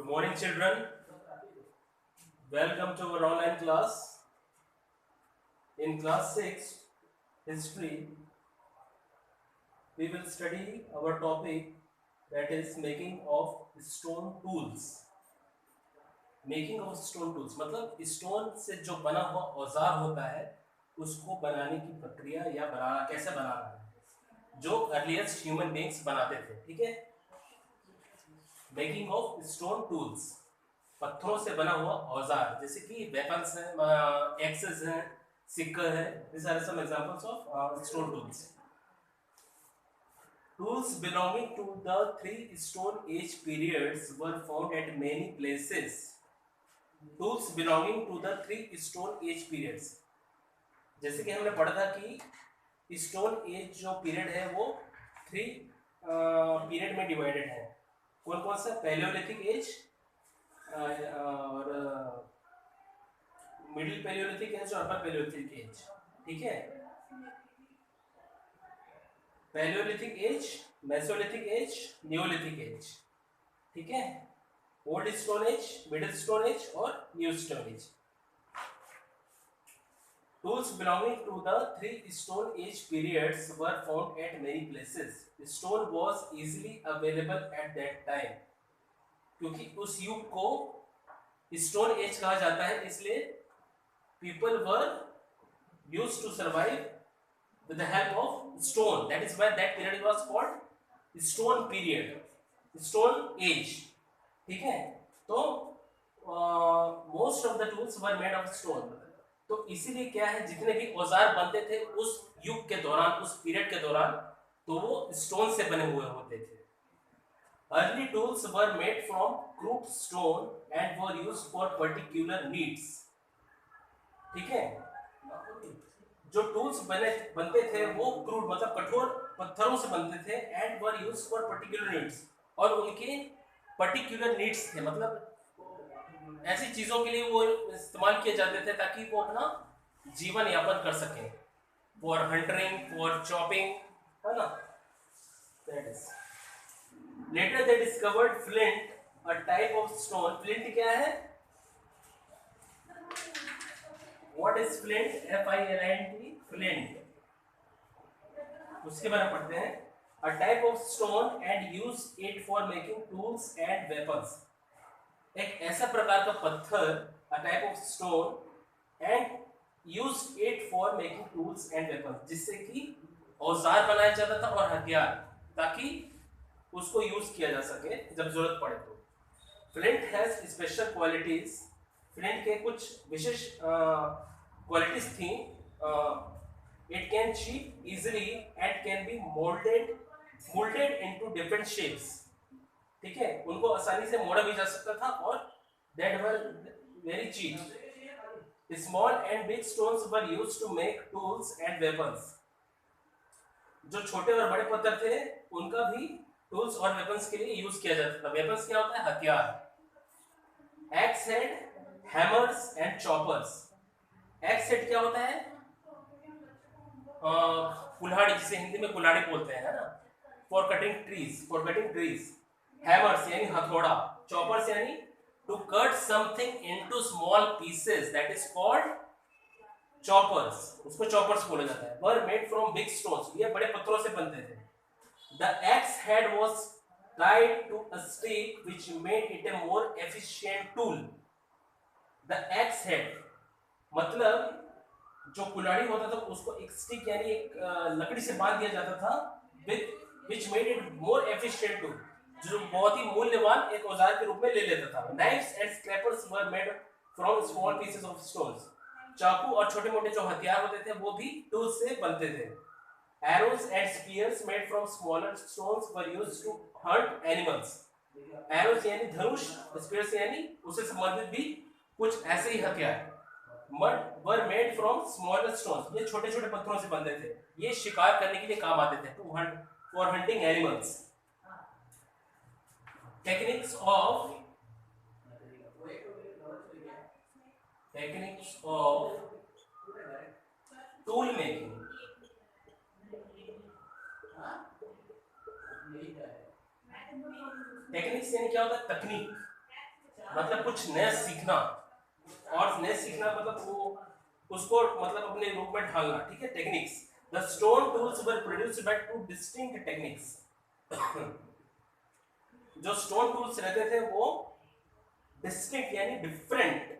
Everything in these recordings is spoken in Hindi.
Good morning, children. Welcome to our online class. In class 6, history, we will study our topic that is making of stone tools. Making of stone tools मतलब स्टोन से जो बना हुआ औजार होता है उसको बनाने की प्रक्रिया या बनाना कैसे बनाना है जो अर्लीस्ट ह्यूमन बीइंग्स बनाते थे. ठीक है. मेकिंग ऑफ स्टोन टूल्स, पत्थरों से बना हुआ औजार जैसे कि वेपन्स हैं, एक्सेस हैं, सिक्कर है. These are some examples of stone tools. Tools belonging to the three Stone Age periods were found at many places. Tools belonging to the three Stone Age periods. जैसे कि हमने पढ़ा था कि स्टोन एज जो पीरियड है वो 3 पीरियड में डिवाइडेड है. कौन कौन सा? पैलियोलिथिक एज और मिडिल पैलियोलिथिक एज और अपर पैलियोलिथिक एज. ठीक है. Paleolithic age, mesolithic age, neolithic age. ठीक है. Old stone age, middle stone age और new stone age. Tools belonging to the three Stone Age periods were found at many places. Stone was easily available at that time. क्योंकि उस युग को स्टोन एज कहा जाता है, इसलिए people were used to survive with the help of stone. That is why that period was called stone period, stone age. ठीक है. तो most of the tools were made of stone. तो इसीलिए क्या है, जितने भी औजार बनते थे उस युग के दौरान, उस पीरियड के दौरान, तो वो स्टोन से बने हुए होते थे. Early tools were made from crude stone and were used for particular needs. ठीक है. जो टूल्स बनते थे वो क्रूड मतलब कठोर पत्थरों से बनते थे and were used for particular needs, और उनके पर्टिकुलर नीड्स थे, मतलब ऐसी चीजों के लिए वो इस्तेमाल किए जाते थे ताकि वो अपना जीवन यापन कर सकें. फॉर हंटरिंग, फॉर चॉपिंग, है ना. That is. Later they discovered flint, a type of stone. Flint क्या है? What is flint? F-I-L-I-N-T, flint. उसके बारे में पढ़ते हैं. A type of stone and use it for making tools and weapons. एक ऐसा प्रकार का पत्थर, a type of stone, and use it for making tools and weapons, जिससे कि औजार बनाया जाता था और हथियार, ताकि उसको यूज किया जा सके जब जरूरत पड़े तो. Flint has special qualities. Flint के कुछ विशेष क्वालिटीज थी. It can chip easily and can be moulded into different shapes. ठीक है. उनको आसानी से मोड़ा भी जा सकता था और that were very cheap. Small and big stones were used to make tools and weapons. जो छोटे और बड़े पत्थर थे उनका भी टूल्स और वेपन्स के लिए यूज किया जाता था. वेपन्स क्या होता है? हथियार. X head, hammers and choppers. X head क्या होता है? कुल्हाड़ी, जिसे हिंदी में कुल्हाड़ी बोलते हैं, है ना. For cutting trees. हैमर्स यानी हथौड़ा. चॉपर्स यानी to cut something into small pieces, that is called choppers. उसको चॉपर्स बोला जाता है. Were made from big stones. ये बड़े पत्थरों से बनते थे. The axe head was tied to a stick which made it a more efficient tool. The axe head मतलब जो कुल्हाड़ी होता था उसको एक स्टिक यानी एक लकड़ी से बांध दिया जाता था, with which made it more efficient tool, जो बहुत ही मूल्यवान एक औजार के रूप में ले लेता था. Knives and scrapers were made from small pieces of stones. चाकू और छोटे मोटे जो हथियार होते थे वो भी टूल्स से बनते थे. Arrows and spears made from smaller stones were used to hunt animals. Arrows यानी धनुष, spears यानी उससे संबंधित भी कुछ ऐसे ही हथियार. Mud were made from smaller stones. ये छोटे छोटे पत्थरों से बनते थे. ये शिकार करने के लिए काम आते थे. To hunt, for hunting animals. Techniques of tool making. Techniques यानी क्या होता है? तकनीक. मतलब कुछ नया सीखना, और नया सीखना मतलब वो उसको मतलब अपने रूप में ढालना, ठीक है। Techniques, the stone tools were produced by two distinct techniques. जो स्टोन टूल्स रहते थे वो डिस्टिंक्ट यानी डिफरेंट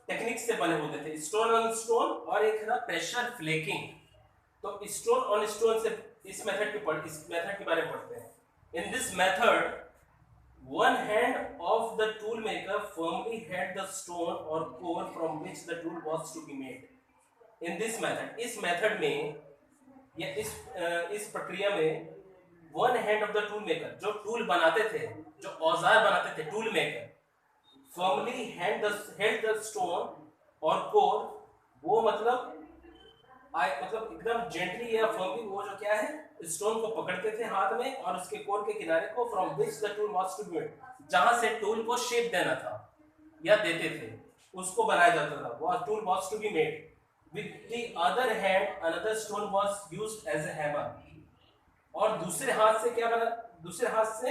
टेक्निक से बने होते थे। स्टोन ऑन स्टोन और एक था प्रेशर फ्लेकिंग। तो स्टोन ऑन स्टोन से इस मेथड के बारे में पढ़ते हैं। In this method one hand of the tool maker firmly had the stone or core from which the tool was to be made. In this method, इस मेथड में या इस प्रक्रिया में one hand of the tool maker, जो टूल बनाते थे, जो औजार बनाते थे, tool maker firmly held the stone और कोर, वो मतलब मतलब एकदम जेंटली या फर्मली वो जो क्या है स्टोन को पकड़ते थे हाथ में और उसके कोर के किनारे को, from which the tool was to be made, जहां से टूल को शेप देना था या देते थे, उसको बनाया जाता था, वो tool was to be made. With the other hand another stone was used as a hammer, और दूसरे हाथ से क्या बना, दूसरे हाथ से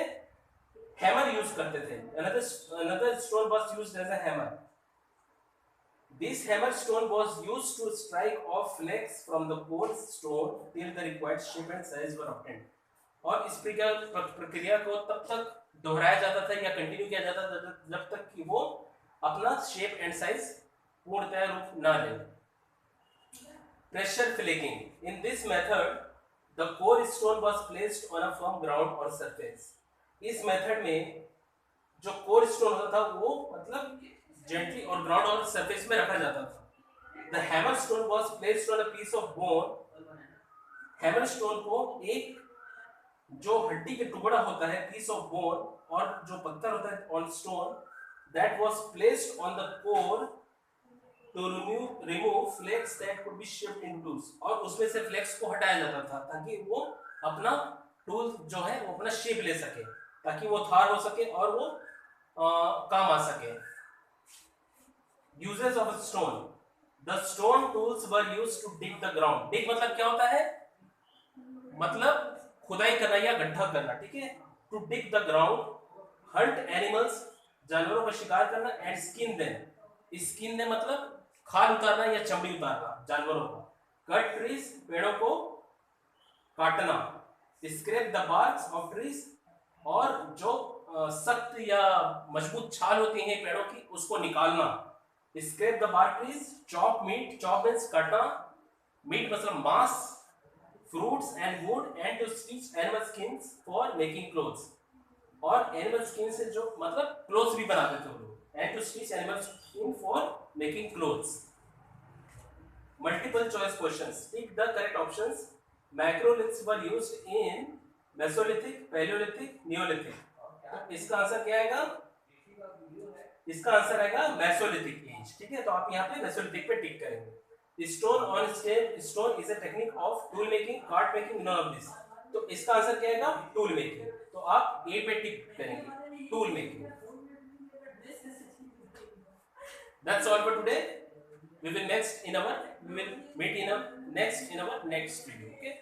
हैमर यूज करते थे। Another stone was used as a hammer. This hammer stone was used to strike off flakes from the core stone till the required shape and size were obtained. और इस प्रक्रिया को तब तक दोहराया जाता था या कंटिन्यू किया जाता था जब तक कि वो अपना शेप एंड साइज पूर्णतः रूप ना ले। Pressure flaking, in this method the core stone was placed on a firm ground और सरफेस। इस मेथड में जो कोर स्टोन होता था वो मतलब जेंटली और ग्राउंड और सरफेस में रखा जाता था। The hammer stone was placed on a piece of bone. Hammer stone को एक जो हड्डी के टुकड़ा होता है, पीस ऑफ बोन, और जो पत्थर होता है on stone, that was placed on the core to remove flakes that could be shaped in tools. और उसमें से फ्लेक्स को हटाया जाता था ताकि वो अपना टूल जो है वो अपना शेप ले सके, ताकि वो धार हो सके और वो काम आ सके। Uses of stone, the stone tools were used to dig the ground. dig मतलब क्या होता है, मतलब खुदाई करना या गड्ढा करना, ठीक है। to dig the ground, hunt animals, जानवरों का शिकार करना, and skin them, skin them मतलब खाल उतारना या चमड़ी उतारना जानवरों का। cut trees, पेड़ों को काटना। scrape the barks of trees, और जो सख्त या मजबूत छाल होती है पेड़ों की उसको निकालना। Scrape the bark trees, chop meat, chop means काटना, meat मतलब मांस, fruits and wood, and to stitch animal skins for making clothes, और animal skin से जो मतलब clothes भी बनाते थे वो लोग, and to stitch animal skin for making clothes. Multiple choice questions, pick the correct options. Macroliths were used in Mesolithic, Paleolithic, Neolithic. इसका आंसर क्या आएगा, इसका आंसर आएगा मेसोलिथिक एज, ठीक है। तो आप यहाँ पे मेसोलिथिक पे टिक करेंगे। Stone on stone is a technique of tool making, cart making, none of this. तो इसका आंसर क्या आएगा, टूल मेकिंग। तो आप ए पे टिक करेंगे, tool making. That's all for today. we will meet in our next video, okay?